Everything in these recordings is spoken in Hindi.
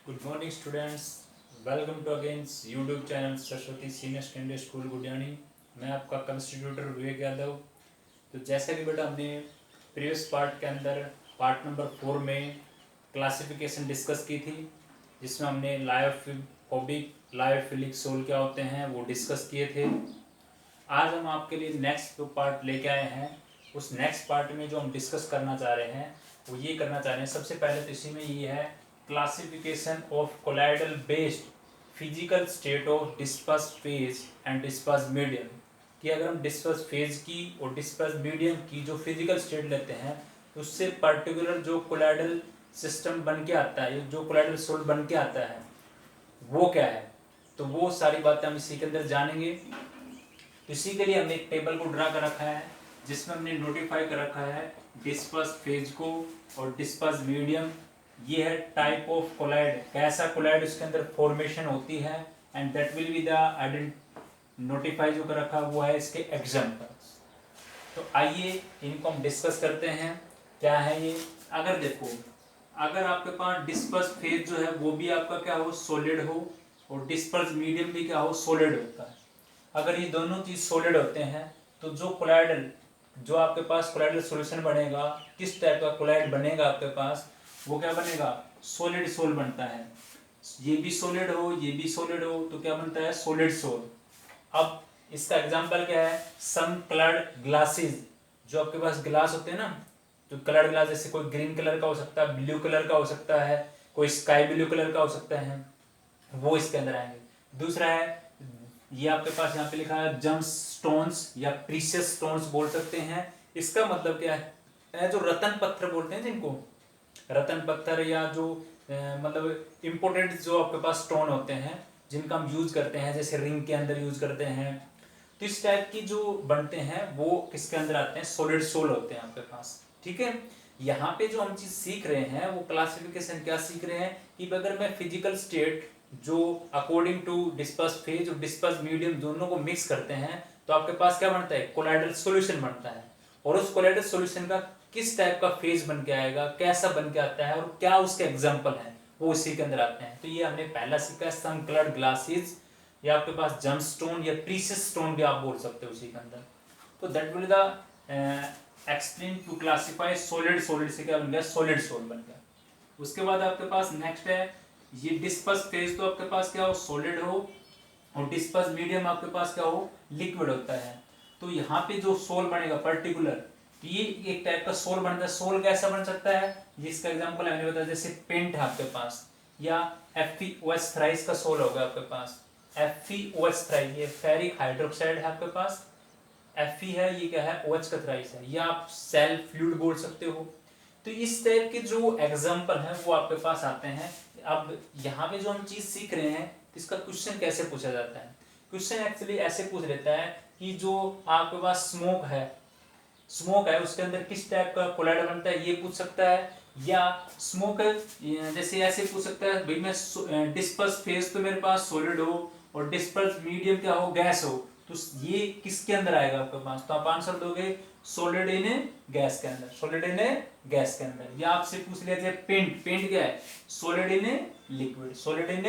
Good morning students, welcome to अगेंस YouTube channel Saraswati senior secondary school Gudiyani. मैं आपका केमिस्ट्री ट्यूटर विवेक यादव। तो जैसे कि बेटा हमने प्रीवियस पार्ट के अंदर पार्ट नंबर 4 में क्लासिफिकेशन डिस्कस की थी, जिसमें हमने लायोफोबिक लायोफिलिक सोल क्या होते हैं वो डिस्कस किए थे। आज हम आपके लिए नेक्स्ट जो पार्ट लेके आए हैं, उस नेक्स्ट पार्ट में जो हम डिस्कस करना चाह रहे हैं वो ये करना चाह रहे हैं। सबसे पहले तो इसी में ये है classification of colloidal based physical state of disperse phase and disperse medium, कि अगर हम डिस्पर्स फेज की और डिस्पर्स मीडियम की जो फिजिकल स्टेट लेते हैं तो उससे पर्टिकुलर जो कोलाइडल सिस्टम बन के आता है, जो कोलाइडल सोल बन के आता है वो क्या है। तो वो सारी बातें हम इसी के अंदर जानेंगे। तो इसी के लिए हमने एक टेबल को ड्रा कर रखा है, जिसमें हमने नोटिफाई कर रखा है डिस्पर्स फेज को और डिस्पर्स मीडियम। ये है टाइप ऑफ कोलाइड, कैसा कोलाइड उसके अंदर फॉर्मेशन होती है, and that will be the notify जो कर रखा वो है इसके एग्जाम्पल्स। तो आइए इनको हम डिस्कस करते हैं। क्या है ये? अगर देखो, अगर आपके पास डिस्पर्स फेज जो है वो भी आपका क्या हो, सॉलिड हो, और डिस्पर्स मीडियम भी क्या हो, सॉलिड होता है। अगर ये दोनों चीज सॉलिड होते हैं तो जो कोलाइडल, जो आपके पास कोलाइडल सॉल्यूशन बनेगा, किस टाइप का कोलाइड बनेगा आपके पास, वो क्या बनेगा, सॉलिड सोल बनता है। ये भी सॉलिड हो, ये भी सॉलिड हो, तो क्या बनता है, सॉलिड सोल। अब इसका एग्जांपल क्या है, सम कलर्ड ग्लासेस, जो आपके पास ग्लास होते हैं ना, तो कलर्ड ग्लास जैसे कोई ग्रीन कलर का हो सकता है, ब्लू कलर का हो सकता है, कोई स्काई ब्लू कलर का हो सकता है, वो इसके अंदर आएंगे। दूसरा है, ये आपके पास यहाँ पे लिखा है जम स्टोन्स या प्रीशियस स्टोन्स बोल सकते हैं। इसका मतलब क्या है, जो रतन पत्थर बोलते हैं, जिनको रतन पत्थर या जो मतलब इम्पोर्टेंट जो आपके पास स्टोन होते हैं जिनका हम यूज करते हैं, जैसे रिंग के अंदर यूज करते हैं, तो इस टाइप की जो बनते हैं वो किसके अंदर आते हैं, सॉलिड सोल होते हैं आपके पास। ठीक है, यहाँ पे जो हम चीज सीख रहे हैं वो क्लासिफिकेशन क्या सीख रहे हैं कि अगर मैं फिजिकल स्टेट जो अकॉर्डिंग टू डिस्पर्स फेज और डिस्पर्स मीडियम दोनों को मिक्स करते हैं तो आपके पास क्या बनता है, कोलाइडल सॉल्यूशन बनता है। और उस कोलाइडल सॉल्यूशन का किस टाइप का फेज बन के आएगा, कैसा बन के आता है, और क्या उसके एग्जाम्पल है, वो इसी के अंदर आते हैं। तो ये हमने पहला सीखा है सम कलर्ड ग्लासेस, या आपके पास जम स्टोन या प्रीशियस स्टोन भी आप बोल सकते हो उसी के अंदर। तो that will the explain to classify solid, solid से क्या बन गया, सॉलिड सोल बन गया। उसके बाद आपके पास नेक्स्ट है ये डिस्पर्स फेज, तो आपके पास क्या हो, सॉलिड हो, और डिस्पर्स मीडियम आपके पास क्या हो, लिक्विड होता है। तो यहाँ पे जो सोल बनेगा पर्टिकुलर, तो ये एक टाइप का सोल बनता है। सोल कैसा बन सकता है, जिसका एग्जांपल हमने बताया, जैसे पेंट है आपके पास, या FeOH थ्राइस का सोल होगा आपके पास। FeOH थ्राइस, ये फेरिक हाइड्रोक्साइड है आपके पास, Fe है, ये क्या है, OH का थ्राइस है, या आप सेल फ्लूइड बोल सकते हो। तो इस टाइप के जो एग्जाम्पल हैं वो आपके पास आते हैं। अब यहाँ पे जो हम चीज सीख रहे हैं इसका क्वेश्चन कैसे पूछा जाता है। क्वेश्चन एक्चुअली ऐसे पूछ लेता है कि जो आपके पास स्मोक है उसके अंदर किस टाइप का कोलाइड बनता है, ये पूछ सकता है। या स्मोक जैसे ऐसे पूछ सकता है, भाई मैं डिस्पर्स फेज तो मेरे पास सॉलिड हो और डिस्पर्स मीडियम क्या हो, गैस हो, तो ये किसके अंदर आएगा आपके पास, तो आप आंसर दोगे सॉलिड इन गैस के अंदर, सॉलिड इन गैस के अंदर। या आपसे पूछ लिया जाए पेंट, पेंट क्या है, solid in liquid, solid in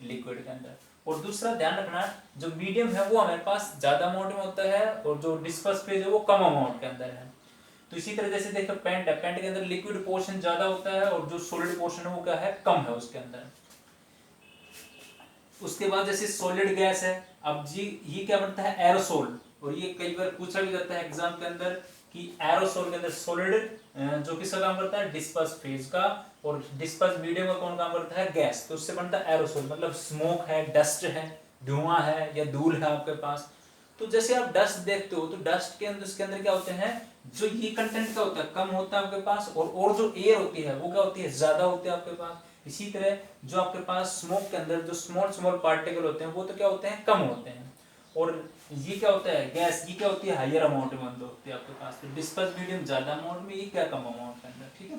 liquid के अंदर। और दूसरा ध्यान रखना, जो मीडियम है वो हमारे पास ज्यादा अमाउंट में होता है और जो डिस्पर्स फेज है वो कम अमाउंट के अंदर है। तो इसी तरह जैसे देखो पेंट है, पेंट के अंदर लिक्विड पोर्शन ज्यादा होता है और जो सॉलिड पोर्शन है वो क्या है, कम है उसके अंदर। उसके बाद जैसे सॉलिड गैस है, अब जी ये क्या बनता है, एरोसोल। और ये कई बार पूछा भी जाता है एग्जाम के अंदर कि एरोसोल के अंदर सॉलिड जो किसका काम करता है, डिस्पर्स फेज का, और डिस्पर्स मीडियम का कौन काम करता है, गैस। तो उससे बनता है एरोसोल, मतलब स्मोक है, डस्ट है, धुआं है या धूल है आपके पास। तो जैसे आप डस्ट देखते हो तो डस्ट के अंदर, उसके अंदर क्या होते हैं, जो ये कंटेंट क्या होता है, कम होता है आपके पास, और जो एयर होती है वो क्या होती है, ज्यादा होती है आपके पास। इसी तरह जो आपके पास स्मोक के अंदर जो स्मॉल स्मॉल पार्टिकल होते हैं वो तो क्या होते हैं, कम होते हैं। और ये क्या होता है, गैस, ये क्या होती है, हायर अमाउंट में होती है आपके पास। तो डिस्पर्स मीडियम ज्यादा अमाउंट में, ये क्या कम अमाउंट के अंदर। ठीक है,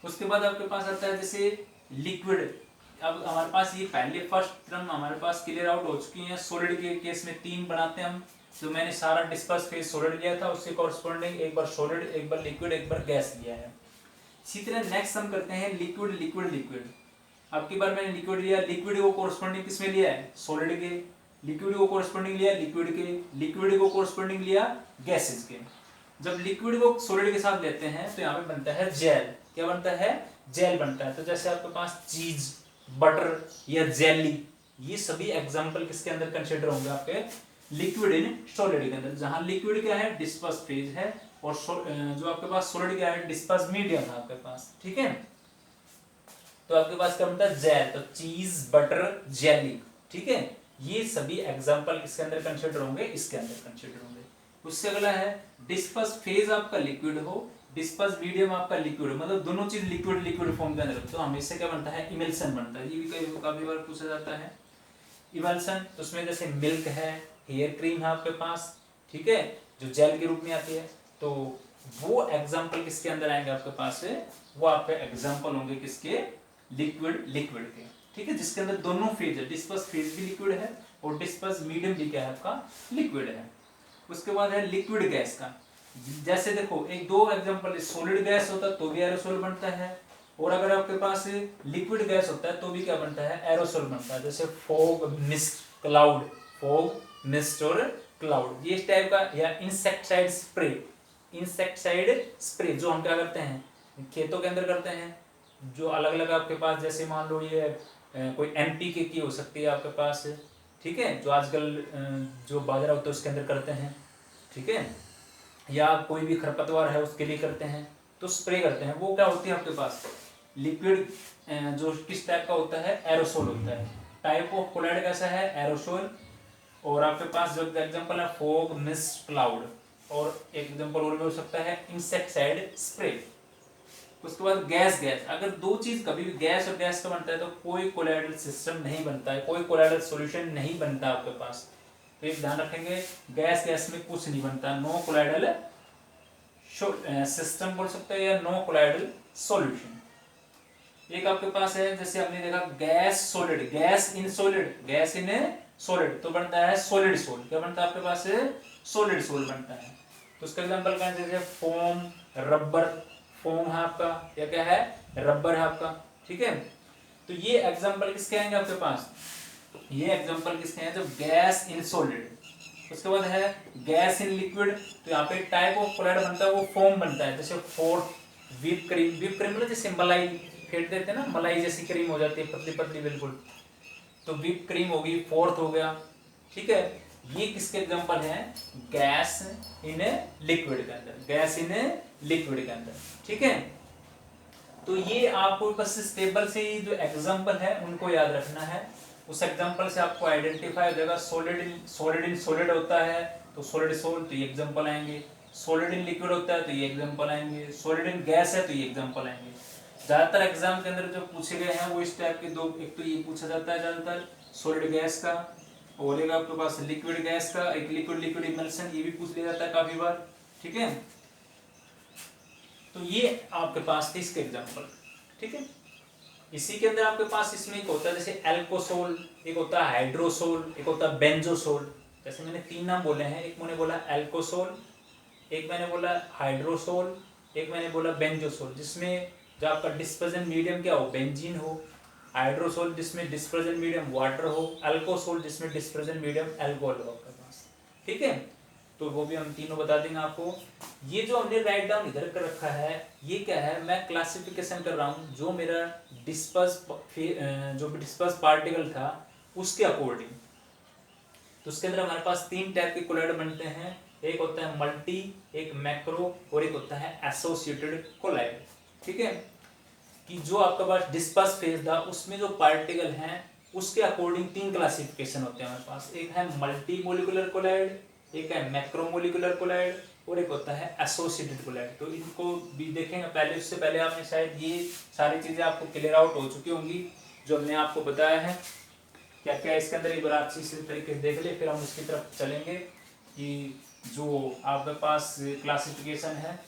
उसके बाद आपके पास आता है जैसे लिक्विड। अब हमारे पास ये पहले फर्स्ट टर्म हमारे पास क्लियर आउट हो चुकी है। सॉलिड के केस में 3 बनाते हैं हम, तो मैंने सारा डिस्पर्स फेज सॉलिड लिया था, उसके कॉरस्पॉन्डिंग एक बार सॉलिड, एक बार लिक्विड, एक बार गैस लिया है। इसी तरह नेक्स्ट हम करते हैं लिक्विड लिक्विड लिक्विड। अब की बार मैंने लिक्विड लिया, लिक्विड को कोरस्पोंडिंग किस में लिया है, सॉलिड के, लिक्विड को कोरस्पोंडिंग लिया लिक्विड के, लिक्विड को कोरस्पोंडिंग लिया गैसेज के। जब लिक्विड को सॉलिड के साथ लेते हैं तो यहाँ पे बनता है जेल। क्या बनता है, जेल बनता है। तो जैसे आपके पास चीज, बटर या जेली, ये सभी एग्जांपल किसके अंदर कंसीडर होंगे, आपके लिक्विड इन सॉलिड के अंदर। जहां लिक्विड क्या है, डिस्पर्स फेज है, और जो आपके पास सॉलिड क्या है, डिस्पर्स मीडियम है आपके पास। ठीक है, तो आपके पास क्या बनता है, जेल। तो चीज, बटर, जेली, ठीक है, ये सभी एग्जांपल किसके अंदर कंसीडर होंगे, इसके अंदर कंसीडर होंगे। उससे अगला है डिस्पर्स फेज आपका लिक्विड हो, डिस्पर्स मीडियम आपका लिक्विड, मतलब दोनों चीज लिक्विड लिक्विड फॉर्म के अंदर, तो हमेशा क्या बनता है, इमल्सन बनता है। ये भी काफी बार पूछा जाता है इमल्सन। तो उसमें जैसे मिल्क है, हेयर क्रीम है आपके पास, ठीक है, जो जेल के रूप में आती है, तो वो एग्जांपल किसके अंदर आएंगे आपके पास है, वो आपके एग्जांपल होंगे किसके, लिक्विड लिक्विड के। ठीक है, जिसके अंदर दोनों फेज है, डिस्पर्स फेज भी लिक्विड है और डिस्पर्स मीडियम भी क्या है आपका, लिक्विड है। उसके बाद है लिक्विड गैस का। जैसे देखो एक दो एग्जांपल, सॉलिड गैस होता है तो भी एरोसोल बनता है, और अगर आपके पास लिक्विड गैस होता है तो भी क्या बनता है, एरोसोल बनता है। जैसे fog, mist, cloud, fog, mist और क्लाउड, ये इस टाइप का। या इंसेक्टिसाइड स्प्रे, इंसेक्टिसाइड स्प्रे जो हम क्या करते हैं, खेतों के अंदर करते हैं, जो अलग अलग आपके पास, जैसे मान लो ये कोई एनपीके की हो सकती है आपके पास, ठीक है, जो आजकल जो बाजरा होता है उसके अंदर करते हैं, ठीक है, या कोई भी खरपतवार है उसके लिए करते हैं, तो स्प्रे करते हैं। वो क्या होती है आपके पास, लिक्विड, जो किस टाइप का होता है, एरोसोल होता है। टाइप ऑफ कोलाइड कैसा है, एरोसोल। और आपके पास जो एग्जांपल है फॉग, मिस्ट, क्लाउड, और एक एग्जांपल और भी हो सकता है इंसेक्टिसाइड स्प्रे। उसके बाद गैस, गैस, अगर दो चीज कभी भी गैस और गैस का बनता है तो कोई कोलाइडल सिस्टम नहीं बनता है, कोई कोलाइडल सॉल्यूशन नहीं बनता आपके पास। तो एक ध्यान रखेंगे, गैस गैस में कुछ नहीं बनता, नो कोलाइडल सिस्टम बोल सकते हैं, या नो कोलाइडल सॉल्यूशन। एक आपके पास है, जैसे हमने देखा gas solid, gas in solid, gas in solid, तो बनता है सॉलिड सोल। क्या बनता है आपके पास, सॉलिड सोल बनता है। तो उसका एग्जांपल क्या है, जैसे फोम, रबर, फोम है आपका, या क्या है, रबर है आपका, ठीक है। तो ये एग्जांपल किसके आएंगे आपके पास, ये एग्जांपल किसके हैं, जो गैस इन सॉलिड। उसके बाद है गैस इन लिक्विड, तो यहाँ पे टाइप ऑफ कोलाइड बनता है, वो फोम बनता है। जैसे fourth whip cream, whip cream मतलब जैसे मलाई फेंट देते हैं ना, मलाई जैसी क्रीम हो जाती है, पतली पतली बिल्कुल, तो व्हिप क्रीम होगी, फोर्थ हो गया, ठीक है। ये किसके एग्जांपल हैं, गैस इन लिक्विड के अंदर, गैस इन लिक्विड के अंदर, ठीक है। तो ये आपको बस इस टेबल से ही जो एग्जांपल है उनको याद रखना है। उस एग्जांपल से आपको आइडेंटिफाई हो जाएगा, सॉलिड इन सॉलिड होता है तो सॉलिड सोल, तो ये एग्जांपल आएंगे। सॉलिड इन लिक्विड होता है तो ये एग्जांपल आएंगे। सॉलिड इन गैस है तो ये एग्जांपल आएंगे। ज्यादातर एग्जाम के अंदर जो पूछे गए हैं वो इस टाइप के दो, एक तो ये पूछा जाता है ज्यादातर सॉलिड गैस का, और एक आपके पास लिक्विड गैस का, एक लिक्विड लिक्विड इमल्सन, ये भी पूछ लिया जाता है काफी बार, ठीक है। तो ये आपके पास थे इसके एग्जांपल, ठीक है। इसी के अंदर आपके पास इसमें एक होता है जैसे एल्कोसोल, एक होता है हाइड्रोसोल, एक होता है बेंजोसोल। जैसे मैंने तीन नाम बोले हैं, एक मैंने बोला एल्कोसोल, एक मैंने बोला हाइड्रोसोल, एक मैंने बोला बेंजोसोल, जिसमें जो आपका डिस्पर्जन मीडियम क्या हो, बेंजीन हो। हाइड्रोसोल जिसमें डिस्पर्जन मीडियम वाटर हो। अल्कोसोल जिसमें डिस्पर्जन मीडियम अल्कोहल हो आपके पास, ठीक है। तो वो भी हम तीनों बता देंगे आपको। ये जो हमने राइट डाउन इधर कर रखा है, ये क्या है, मैं क्लासिफिकेशन कर रहा हूँ जो मेरा जो डिस्पर्स पार्टिकल था उसके अकॉर्डिंग। तो उसके अंदर हमारे पास तीन टाइप के कोलाइड बनते हैं, एक होता है मल्टी, एक मैक्रो, और एक होता है एसोसिएटेड कोलाइड, ठीक है। कि जो आपका पास डिस्पर्स फेज था उसमें जो पार्टिकल हैं उसके अकॉर्डिंग तीन क्लासिफिकेशन होते हैं हमारे पास। एक है मल्टी मोलिकुलर कोलाइड, एक है मैक्रोमोलिकुलर कोलाइड, और एक होता है एसोसिएटेड कोलाइड। तो इनको भी देखेंगे पहले, उससे पहले आपने शायद ये सारी चीजें आपको क्लियर आउट हो चुकी होंगी जो हमने आपको बताया है क्या क्या इसके अंदर। एक बार अच्छी से तरीके से देख ले, फिर हम उसकी तरफ चलेंगे कि जो आपके पास क्लासिफिकेशन है।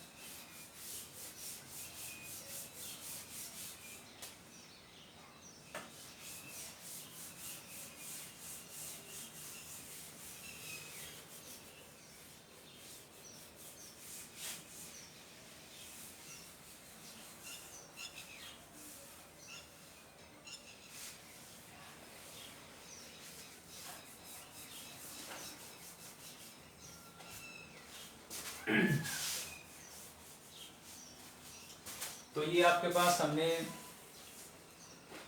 तो ये आपके पास हमने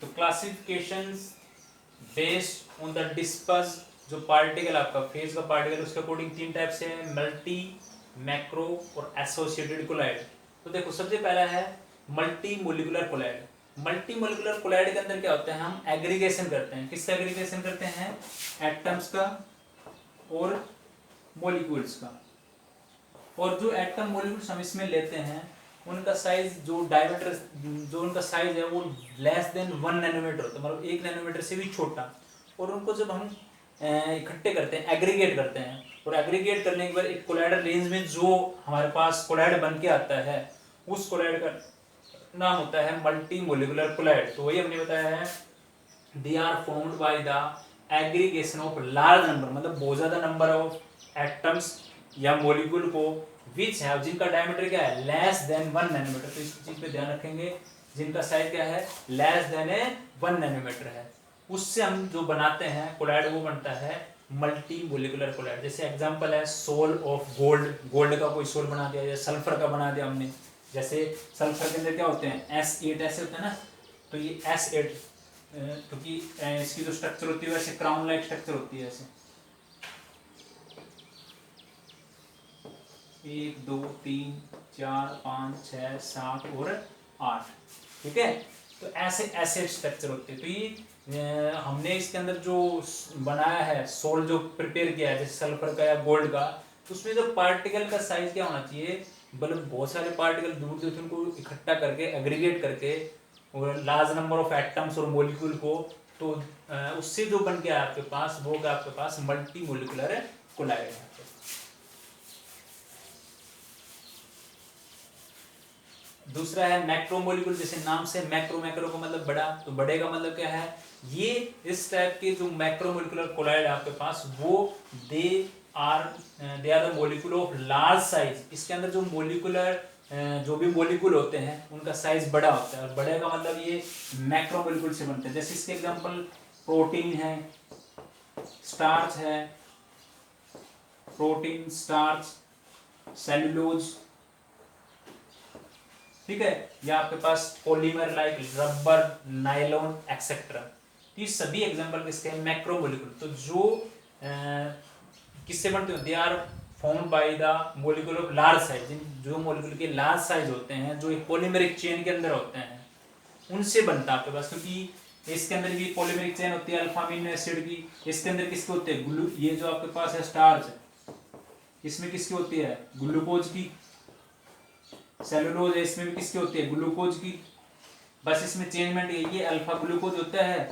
तो classifications based on the disperse जो पार्टिकल आपका फेज का पार्टिकल उसके अकॉर्डिंग 3 टाइप से है, मल्टी, मैक्रो और एसोसिएटेड कोलाइड। तो देखो सबसे पहला है multi molecular colloid. Multi molecular colloid के अंदर क्या होता है, हम एग्रीगेशन करते हैं। किससे एग्रीगेशन करते हैं? एटम्स का और मॉलिक्यूल्स का। और जो एटम मॉलिक्यूल्स हम इसमें लेते हैं उनका साइज जो डायमीटर जो उनका साइज है वो लेस देन 1 नैनोमीटर होता है, मतलब 1 नैनोमीटर से भी छोटा। और उनको जब हम इकट्ठे करते हैं, एग्रीगेट करते हैं, और एग्रीगेट करने के बाद एक कोलाइडल रेंज में जो हमारे पास कोलाइड बन के आता है उस कोलाइड का नाम होता है मल्टी मोलिकुलर कोलाइड। तो वही हमने बताया है, they are formed by the aggregation of large number, मतलब बहुत ज्यादा नंबर ऑफ एटम्स या मॉलिक्यूल को विच है जिनका डायमीटर क्या है लेस देन 1 नैनोमीटर। तो इस चीज पे ध्यान रखेंगे, जिनका साइज क्या है लेस देन 1 नैनोमीटर है, उससे हम जो बनाते हैं कोलाइड वो बनता है मल्टी मोलिकुलर कोलाइड। जैसे एग्जांपल है सोल ऑफ गोल्ड, गोल्ड का कोई सोल बना दिया या सल्फर का बना दिया हमने। जैसे सल्फर के अंदर क्या होते हैं S8 ऐसे होते हैं ना, तो ये S8 क्योंकि इसकी जो स्ट्रक्चर होती है वैसे क्राउन लाइक स्ट्रक्चर होती है ऐसे 1 2 3 4 5 6 7 और 8, ठीक है। तो ऐसे ऐसे स्ट्रक्चर होते हैं। तो ये हमने इसके अंदर जो बनाया है सोल जो प्रिपेयर किया है जैसे सल्फर का या गोल्ड का, तो उसमें जो पार्टिकल का साइज क्या होना चाहिए, मतलब बहुत सारे पार्टिकल दूर दूर उनको इकट्ठा करके एग्रीगेट करके और लार्ज नंबर ऑफ एटम्स और मॉलिक्यूल को, तो उससे जो बन के आया आपके पास वो आपके पास मल्टी मोलिकुलर कोलाइड है। दूसरा है मैक्रो मोलिक्यूल, जैसे नाम से मैक्रो, मैक्रो का मतलब बड़ा, तो बड़े का मतलब क्या है, ये इस टाइप के जो मैक्रो मोलिकुलर कोलाइड आपके पास वो they are the molecule of large size. इसके अंदर जो मोलिकुलर जो भी मोलिक्यूल होते हैं उनका साइज बड़ा होता है, और बड़े का मतलब ये मैक्रो मोलिक्यूल से बनते हैं। जैसे इसके एग्जांपल प्रोटीन है, स्टार्च है, प्रोटीन, स्टार्च, सेलुलोज, ठीक है, या आपके पास polymer like rubber, nylon etcetera. ये सभी एग्जांपल किसके हैं मैक्रो मोलिक्यूल। तो जो किससे बनते हैं, they are formed by the molecule of large size. जो मोलिक्यूल के लार्ज साइज होते हैं जो एक पॉलीमेरिक चेन के अंदर होते हैं उनसे बनता है आपके पास, क्योंकि इसके अंदर भी पॉलीमेरिक चेन होती है अल्फा अमीनो एसिड की। इसके अंदर किसके होते हैं ग्लू, ये जो आपके पास है स्टार्च है इसमें किसकी होती है ग्लूकोज की, सेलुलोज है इसमें भी किसकी होती है ग्लूकोज की। बस इसमें चेंजमेंट ये अल्फा ग्लूकोज होता है,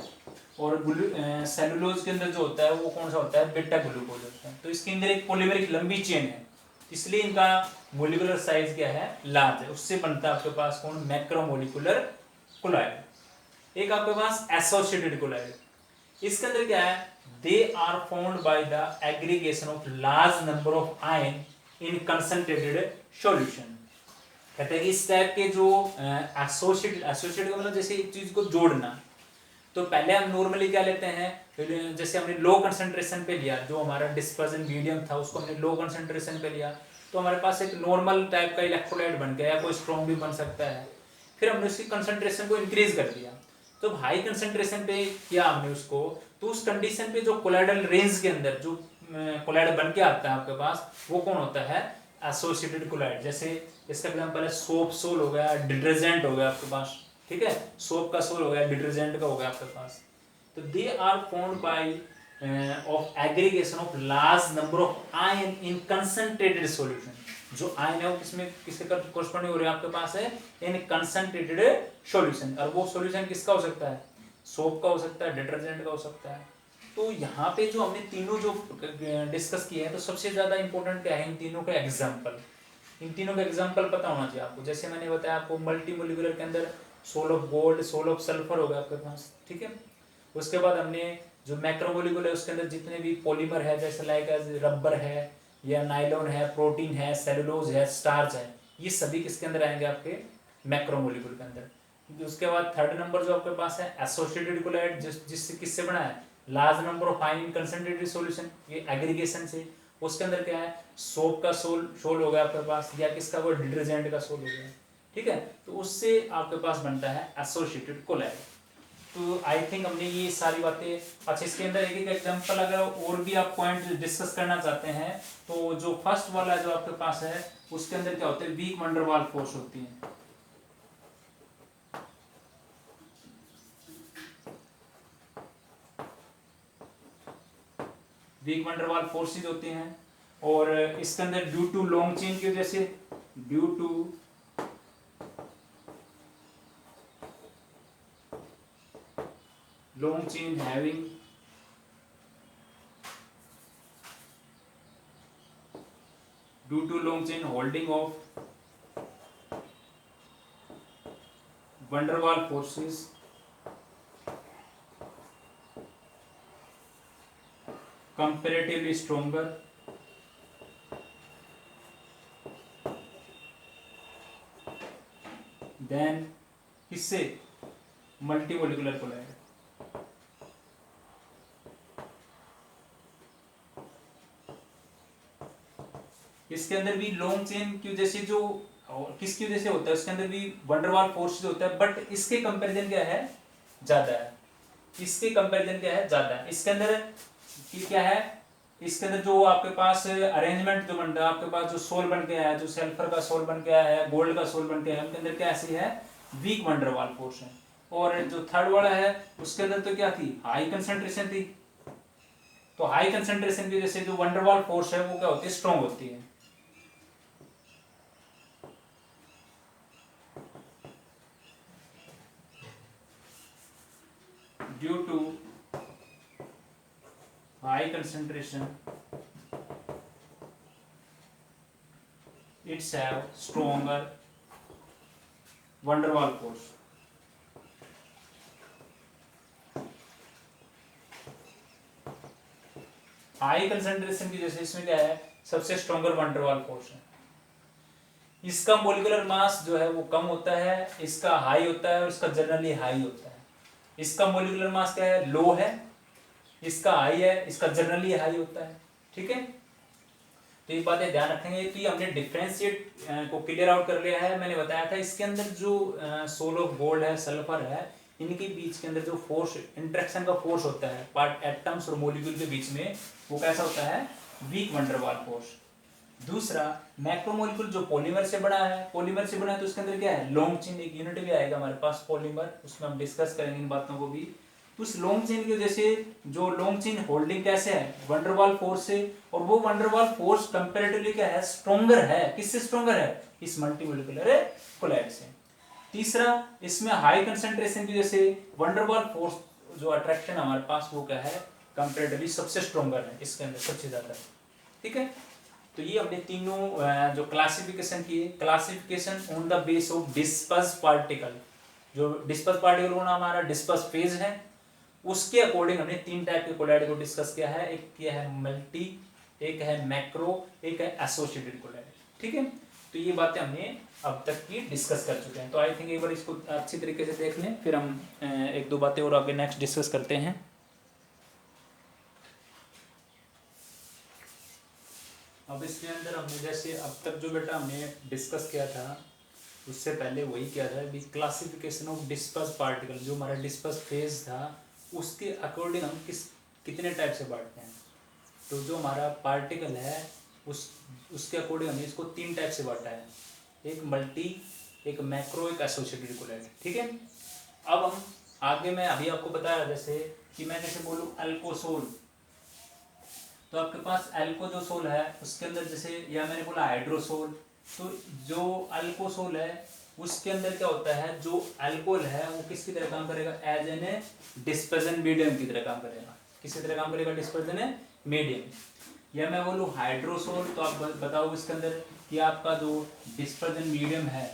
और सेलुलोज के अंदर जो होता है वो कौन सा होता है बीटा ग्लूकोज होता है। तो इसके अंदर एक पॉलीमेरिक लंबी चेन है, इसलिए इनका मोलिकुलर साइज क्या है लार्ज है, उससे बनता है आपके पास कौन मैक्रो मोलिकुलर कोलाइड। एक आपके पास एसोसिएटेड कोलाइड, इसके अंदर क्या है they are formed by the aggregation of large number of ion in concentrated solution. कहते हैं कि इस टाइप के जो एसोसिएटेड, एसोसिएटेड का मतलब जैसे एक चीज को जोड़ना। तो पहले हम नॉर्मली क्या लेते हैं, जैसे हमने लो कंसंट्रेशन पे लिया, जो हमारा डिस्पर्जन मीडियम था उसको हमने लो कंसंट्रेशन पे लिया, तो हमारे पास एक नॉर्मल टाइप का इलेक्ट्रोलाइट बन गया, या कोई स्ट्रॉन्ग भी बन सकता है। फिर हमने उसकी कंसंट्रेशन को इंक्रीज कर दिया, तो हाई कंसंट्रेशन पे किया हमने उसको, तो उस कंडीशन पे जो कोलाइडल रेंज के अंदर जो कोलाइड बन के आता है आपके पास वो कौन होता है एसोसिएटेड कोलाइड। जैसे इसका एग्जांपल है सोप सोल हो गया, डिटर्जेंट हो गया आपके पास, ठीक है, सोप का सोल हो गया, डिटर्जेंट का हो गया आपके पास। तो they are formed by of aggregation of large number of ion in concentrated solution. जो आयन है वो किसमें किसके कॉरस्पॉन्डिंग हो रहे हैं आपके पास है इन कंसंट्रेटेड सॉल्यूशन, और वो सॉल्यूशन किसका हो सकता है सोप का हो सकता है, डिटर्जेंट का हो सकता है। तो यहाँ पे जो हमने तीनों जो डिस्कस किए हैं, तो सबसे ज्यादा इंपॉर्टेंट क्या है इन तीनों का एग्जांपल। इन तीनों का एग्जांपल पता होना चाहिए आपको। जैसे मैंने बताया आपको मल्टी मोलिकुलर के अंदर sol of gold, sol of sulphur होगा आपके पास, ठीक है। उसके बाद हमने जो मैक्रोमोलिकुलर है उसके अंदर जितने भी पॉलीमर है जैसे लाइक रबर है या नायलॉन है, प्रोटीन है, सेलुलोज है, स्टार्च है, ये सभी किसके अंदर आएंगे आपके मैक्रोमोलिकुल के अंदर। उसके बाद थर्ड नंबर जो आपके पास है एसोसिएटेड कोलाइड, जिससे किससे बना है large number of ion in concentrated solution, ये एग्रीगेशन से। उसके अंदर क्या है, सोप का सोल हो गया आपके पास, या किसका वो डिटर्जेंट का सोल हो गया, ठीक है। तो उससे आपके पास बनता है एसोसिएटेड कोलाइड। तो आई थिंक हमने ये सारी बातें, अच्छा इसके अंदर एक एक एग्जांपल अगर और भी आप पॉइंट डिस्कस करना चाहते हैं, तो जो फर्स्ट वाला जो आपके पास है उसके अंदर क्या होता है, वीक वंडर वाल फोर्स होती है। वीक वंडर वाल फोर्सेज होती हैं, और इसके अंदर ड्यू टू लॉन्ग चेन की वजह से, due to long chain having due to long chain holding of van der Waals forces comparatively stronger than किससे, मल्टीमोलिकुलर कोलाइड। इसके अंदर भी लॉन्ग चेन की वजह से जो, किसकी वजह से होता है, उसके अंदर भी वंडर वाल फोर्स होता है, बट इसके कंपैरिजन क्या है, ज्यादा है। इसके कंपैरिजन क्या है, ज्यादा है। इसके अंदर क्या है, इसके अंदर जो आपके पास अरेंजमेंट जो बनता है, आपके पास जो सोल बन के आया है, जो सल्फर का सोल बन के आया है, गोल्ड का सोल बन के आया है, उनके अंदर क्या ऐसी है, वीक वंडर वाल फोर्स है। और जो थर्ड वाला है उसके अंदर तो क्या थी, हाई कंसंट्रेशन थी। तो हाई कंसंट्रेशन की वजह से जो वंडर वाल फोर्स है वो क्या होती है, स्ट्रॉन्ग होती है। Due to high concentration it's have stronger van der Waals force। High concentration की जैसे इसमें क्या है, सबसे stronger van der Waals force है। इसका मोलिकुलर मास जो है वो कम होता है, इसका हाई होता है, और इसका जनरली हाई होता है। इसका मोलिकुलर मास क्या है, लो है, इसका हाई है, इसका जनरली हाई होता है, ठीक है। तो ये बातें ध्यान रखेंगे कि हमने डिफरेंशिएट को क्लियर आउट कर लिया है। मैंने बताया था इसके अंदर जो सोल ऑफ गोल्ड है, सल्फर है, इनके बीच के अंदर जो फोर्स, इंटरेक्शन का फोर्स होता है पार्ट एटम्स और मॉलिक्यूल के बीच में, वो कैसा होता है, वीक वंडर वाल फोर्स। दूसरा, मैक्रोमोलिक्यूल जो पॉलीमर से बना है, पॉलीमर से बना है तो उसके अंदर क्या है, लॉन्ग चेन, एक यूनिट भी आएगा हमारे पास पॉलीमर, उसमें हम डिस्कस करेंगे इन बातों को भी। उस लॉन्ग चेन की वजह से जो लॉन्ग चेन होल्डिंग कैसे है, वंडर वाल फोर्स से, और वो वंडर वाल फोर्स कंपैरेटिवली क्या है, स्ट्रॉन्गर है। किससे स्ट्रॉन्गर है, इस मल्टीमोलिकुलर कोलाइड से। तीसरा, इसमें हाई कंसंट्रेशन की वजह से वंडर वाल फोर्स जो अट्रैक्शन हमारे पास वो क्या है, कंपैरेटिवली सबसे स्ट्रॉन्गर है, इसके अंदर सबसे ज्यादा, ठीक है। तो ये हमने तीनों जो क्लासिफिकेशन की, classification on the base of disperse particle, जो डिस्पर्स पार्टिकल का नाम हमारा डिस्पर्स फेज है, उसके अकॉर्डिंग हमने तीन टाइप के कोलाइड को डिस्कस किया है। एक किया है मल्टी, एक है मैक्रो, एक है एसोसिएटेड कोलाइड, ठीक है। तो ये बातें हमने अब तक की डिस्कस कर चुके हैं। तो आई थिंक एक बार इसको अच्छी तरीके से देख लें, फिर हम एक दो बातें और आगे नेक्स्ट डिस्कस करते हैं। अब इसके अंदर हमने जैसे अब तक जो बेटा हमने डिस्कस किया था, उससे पहले वही किया था, क्लासिफिकेशन ऑफ डिस्पर्स पार्टिकल, जो हमारा डिस्पर्स फेज था उसके अकॉर्डिंग हम कितने टाइप से बांटते हैं। तो जो हमारा पार्टिकल है उसके अकॉर्डिंग हमने इसको तीन टाइप से बांटा है, एक मल्टी, एक मैक्रो, एक एसोसिएटेड कोलाइड, ठीक है। अब हम आगे, मैं अभी आपको बताया जैसे कि मैं जैसे बोलूँ अल्कोसोल, तो आपके पास एल्को जो सोल है उसके अंदर जैसे, या मैंने बोला हाइड्रोसोल, तो जो अल्कोसोल है उसके अंदर क्या होता है, जो अल्कोहल है वो किसकी तरह काम करेगा, as an a dispersion medium की तरह काम करेगा। किसकी तरह काम करेगा, डिस्पर्जन है मीडियम। या मैं बोलूँ हाइड्रोसोल, तो आप बताओ इसके अंदर कि आपका जो डिस्पर्जन मीडियम है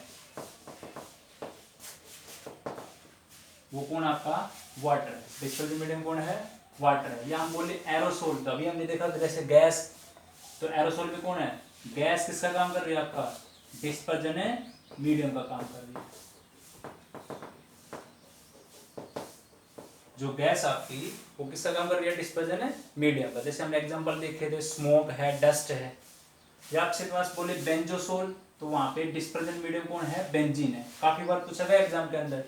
वो कौन, आपका वाटर है। डिस्पर्जन मीडियम कौन है, वाटर है। या हम बोले एरोसोल, तो अभी हमने देखा जैसे गैस, तो एरोसोल में कौन है, गैस किसका काम कर रही है, आपका डिस्पर्जन है मीडियम का काम कर रही है। जो गैस आपकी वो किसका काम कर रही है, डिस्पर्जन है मीडियम का। जैसे हमने एग्जांपल देखे थे, स्मोक है, डस्ट है, या आपसे पास बोले बेंजोसोल, तो वहां पे डिस्पर्जन मीडियम कौन है, बेंजीन है। काफी बार पूछा गया एग्जाम के अंदर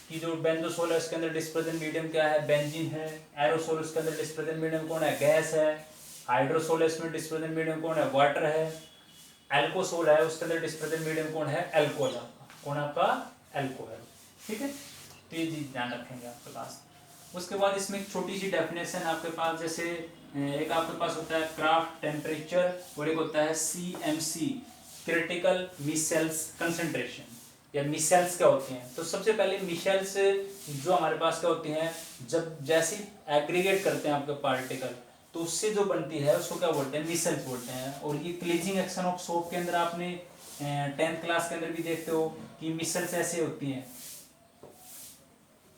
कि जो बेंजोसोल है उसके अंदर डिस्पर्जन मीडियम क्या है, बेंजीन है। एरोसोल उसके अंदर डिस्पर्जन मीडियम कौन है, गैस है। हाइड्रोसोल है, इसमें डिस्पर्जन मीडियम कौन है, वाटर है। एल्कोसोल है, उसके अंदर डिस्पर्जन मीडियम कौन है, एल्कोहल आपका, कौन आपका, एल्कोहल। ठीक है, तो ये चीज ध्यान रखेंगे आपके पास। उसके बाद इसमें एक छोटी सी डेफिनेशन आपके पास, जैसे एक आपके पास होता है क्राफ्ट टेम्परेचर और एक होता है CMC, क्रिटिकल मिसेल्स कंसंट्रेशन, या मिसेल्स क्या होती हैं। तो सबसे पहले मिसेल्स जो हमारे पास क्या होती हैं, जब जैसे एग्रीगेट करते हैं आपके पार्टिकल, तो उससे जो बनती है उसको क्या बोलते हैं, मिसेल्स बोलते हैं। और ये क्लीजिंग एक्शन ऑफ सोप के अंदर आपने 10th क्लास के अंदर भी देखते हो कि मिसेल्स ऐसे होती हैं,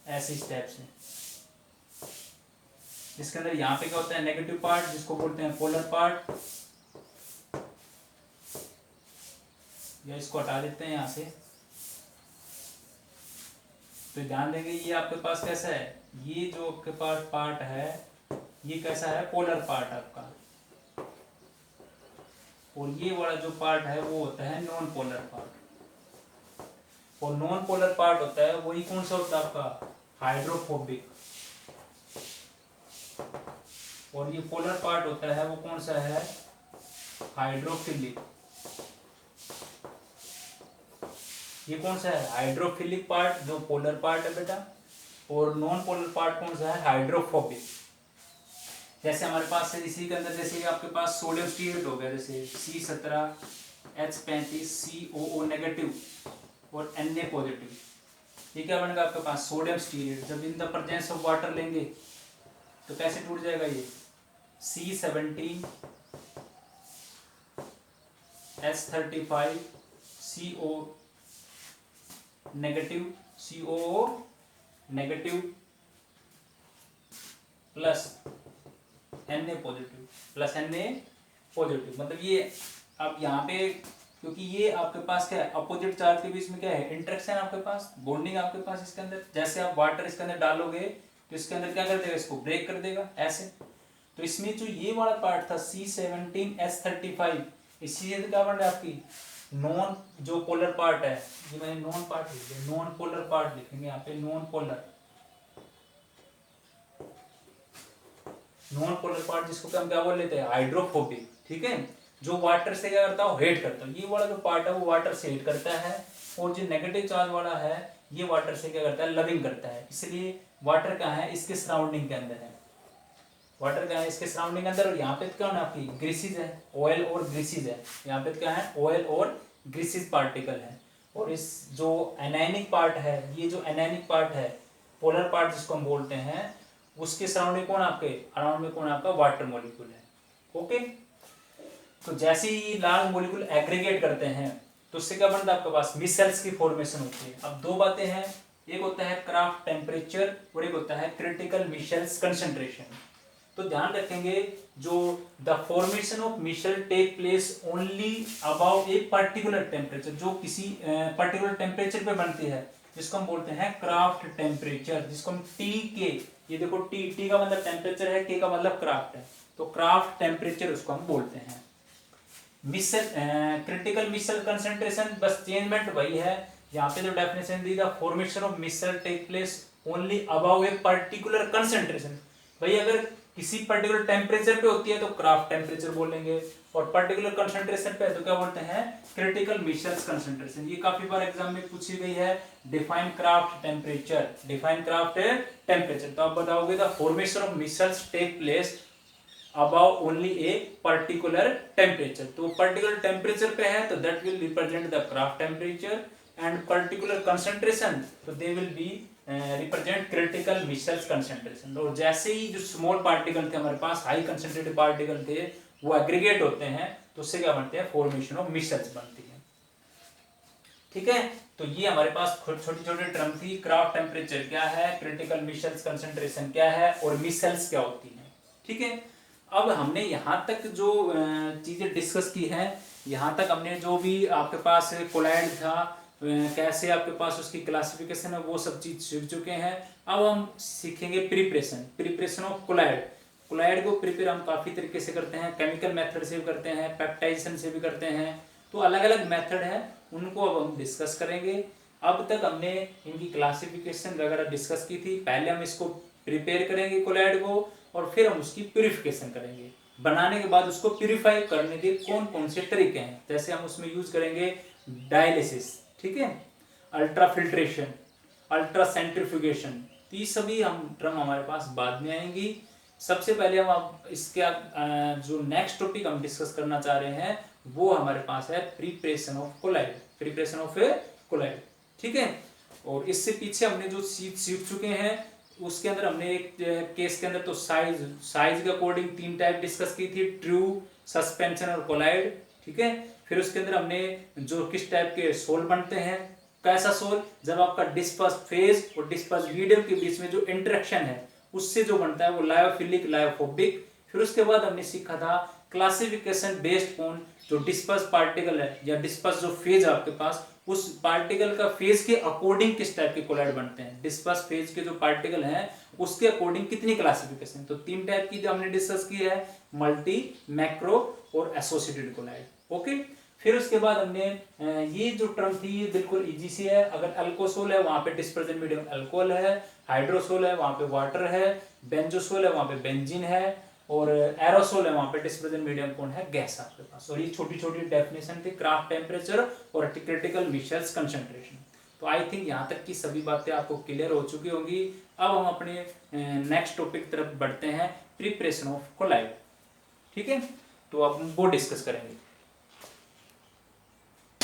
ऐसे स्टेप से, जिसके अंदर यहाँ पे क्या होता है, नेगेटिव पार्ट जिसको बोलते हैं पोलर पार्ट, या इसको हटा देते हैं यहाँ से। तो ध्यान देंगे ये आपके पास कैसा है, ये जो आपके पास पार्ट है ये कैसा है, पोलर पार्ट आपका, और ये वाला जो पार्ट है वो होता है नॉन पोलर पार्ट। और नॉन पोलर पार्ट होता है वही कौन सा होता है आपका, हाइड्रोफोबिक। और ये पोलर पार्ट होता है वो कौन सा है, हाइड्रोफिलिक। ये कौन सा है, हाइड्रोफिलिक पार्ट जो पोलर पार्ट है बेटा, और नॉन पोलर पार्ट कौन सा है, हाइड्रोफोबिक। जैसे हमारे पास इसी के अंदर जैसे आपके पास सोडियम स्टीरेट हो गया, जैसे C17H35 COO नेगेटिव और Na पॉजिटिव, ये क्या बनेगा आपके पास, सोडियम स्टीरेट। जब in the presence of water लेंगे तो कैसे टूट जाएगा ये, C17H35 CO negative, COO negative plus Na positive, plus Na positive. मतलब ये अब यहाँ पे, क्योंकि ये आपके पास क्या है, अपोजिट चार्ज के बीच में क्या है, इंटरेक्शन आपके पास, बॉन्डिंग आपके पास इसके अंदर। जैसे आप वाटर इसके अंदर डालोगे तो इसके अंदर क्या कर देगा, इसको ब्रेक कर देगा ऐसे। तो इसमें जो ये वाला पार्ट था C17H35, इसी से क्या बन रहा है आपकी नॉन जो पोलर पार्ट है, ये मैंने नॉन पार्ट लिख दिया, नॉन पोलर पार्ट लिखेंगे यहाँ पे, non polar, non polar part जिसको हम क्या बोल लेते हैं, हाइड्रोफोबिक। ठीक है, जो वाटर से क्या करता है, हेट करता है। ये वाला जो पार्ट है वो वाटर से हेट करता है, और जो नेगेटिव चार्ज वाला है ये वाटर से क्या करता है, लविंग करता है। इसलिए वाटर कहाँ है, इसके सराउंडिंग के अंदर है, वाटर कहाँ है, इसके सराउंडिंग के अंदर। और यहाँ पे क्या है आपकी ग्रीसीज है, ऑयल और ग्रीसीज है, यहाँ पे क्या है, ऑयल और ग्रीसीज पार्टिकल है। और इस जो एनायनिक पार्ट है, ये जो एनायनिक पार्ट है, पोलर पार्ट जिसको हम बोलते हैं, उसके सराउंडिंग कौन आपके, अराउंड में कौन आपका, वाटर मॉलिक्यूल है। ओके, तो जैसे ही लार्ज मॉलिक्यूल एग्रीगेट करते हैं तो उससे क्या बनता है आपके पास, मिसेल्स की फॉर्मेशन होती है। अब दो बातें हैं, एक होता है क्राफ्ट टेम्परेचर और एक होता है क्रिटिकल मिसेल्स कंसंट्रेशन। तो ध्यान रखेंगे, जो the formation of micelle take place only about a particular temperature, जो किसी पर्टिकुलर टेम्परेचर पे बनती है, जिसको हम बोलते हैं क्राफ्ट टेम्परेचर, जिसको हम TK, ये देखो T का मतलब टेम्परेचर है, K का मतलब क्राफ्ट है, तो क्राफ्ट टेम्परेचर उसको हम बोलते हैं। मिसल क्रिटिकल मिसल कंसंट्रेशन, बस चेंजमेंट वही है। यहाँ पे जो डेफिनेशन दी, the formation of micelle take place only about a particular concentration. भाई अगर किसी पर्टिकुलर टेम्परेचर पे होती है तो क्राफ्ट टेम्परेचर बोलेंगे, और पर्टिकुलर कंसंट्रेशन पे है तो क्या बोलते हैं, क्रिटिकल मिसेल्स कंसंट्रेशन। ये काफी बार एग्जाम में पूछी गई है, define Krafft temperature, define Krafft temperature. तो आप बताओगे the formation of micelles take place about only a particular temperature. तो पर्टिकुलर टेम्परेचर पे है तो that will represent the Krafft temperature, and particular concentration तो they will be represent critical micelles concentration. और जैसे ही जो स्मॉल पार्टिकल थे हमारे पास, हाई कंसंट्रेटेड पार्टिकल थे, वो एग्रीगेट होते हैं तो उससे क्या बनते हैं, फॉर्मेशन ऑफ मिसेल्स बनती है। ठीक है, तो ये हमारे पास छोटी छोटी टर्म थी, क्राफ्ट टेम्परेचर क्या है, क्रिटिकल मिसेल्स कंसंट्रेशन क्या है, और मिसेल्स क्या होती है। ठीक है, अब हमने यहाँ तक जो चीजें डिस्कस की है, यहाँ तक हमने जो भी आपके पास कोलॉइड था, कैसे आपके पास उसकी क्लासिफिकेशन है, वो सब चीज सीख चुके हैं। अब हम सीखेंगे प्रिपरेशन ऑफ कोलाइड। कोलाइड को प्रिपेयर हम काफ़ी तरीके से करते हैं, केमिकल मेथड से भी करते हैं, पेप्टाइजेशन से भी करते हैं, तो अलग अलग मेथड है, उनको अब हम डिस्कस करेंगे। अब तक हमने इनकी क्लासिफिकेशन वगैरह डिस्कस की थी। पहले हम इसको प्रिपेयर करेंगे कोलाइड को, और फिर हम उसकी प्यूरिफिकेशन करेंगे। बनाने के बाद उसको प्यूरिफाई करने के कौन कौन से तरीके हैं, जैसे हम उसमें यूज करेंगे डायलिसिस, ठीक है, अल्ट्रा फिल्ट्रेशन, अल्ट्रा सेंट्रीफ्यूगेशन, तो ये सभी हम टर्म हमारे पास बाद में आएंगी। सबसे पहले हम अब इसके जो नेक्स्ट टॉपिक हम डिस्कस करना चाह रहे हैं वो हमारे पास है preparation of colloid, preparation of colloid, ठीक है। और इससे पीछे हमने जो सीख चुके हैं उसके अंदर हमने एक केस के अंदर तो साइज के अकॉर्डिंग 3 टाइप डिस्कस की थी, ट्रू, सस्पेंशन और कोलाइड, ठीक है। फिर उसके अंदर हमने जो किस टाइप के सोल बनते हैं, कैसा सोल, जब आपका डिस्पर्स फेज और डिस्पर्स मीडियम के बीच में जो इंटरेक्शन है उससे जो बनता है वो लायोफिलिक, लायोफोबिक। फिर उसके बाद हमने सीखा था क्लासिफिकेशन बेस्ड ऑन जो डिस्पर्स पार्टिकल है या डिस्पर्स जो फेज है आपके पास, उस पार्टिकल का फेज के अकॉर्डिंग किस टाइप के कोलाइड बनते हैं, डिस्पर्स फेज के जो पार्टिकल हैं उसके अकॉर्डिंग कितनी क्लासिफिकेशन। तो 3 टाइप की जो हमने डिस्कस की है, मल्टी, मैक्रो और एसोसिएटेड कोलाइड, ओके। फिर उसके बाद हमने ये जो टर्म थी ये बिल्कुल इजी सी है। अगर अल्कोसोल है वहां पे डिस्पर्जन मीडियम अल्कोहल है, हाइड्रोसोल है वहां पे वाटर है, बेंजोसोल है वहां पे बेंजीन है, और एरोसोल है वहां पे डिस्पर्जन मीडियम कौन है, गैस आपके पास। और ये छोटी छोटी डेफिनेशन थी, क्राफ्ट टेम्परेचर और क्रिटिकल मिशेल्स कंसंट्रेशन। तो आई थिंक यहाँ तक की सभी बातें आपको क्लियर हो चुकी होंगी। अब हम अपने नेक्स्ट टॉपिक तरफ बढ़ते हैं, प्रिपरेशन ऑफ कोलाइड, ठीक है। तो अब वो डिस्कस करेंगे।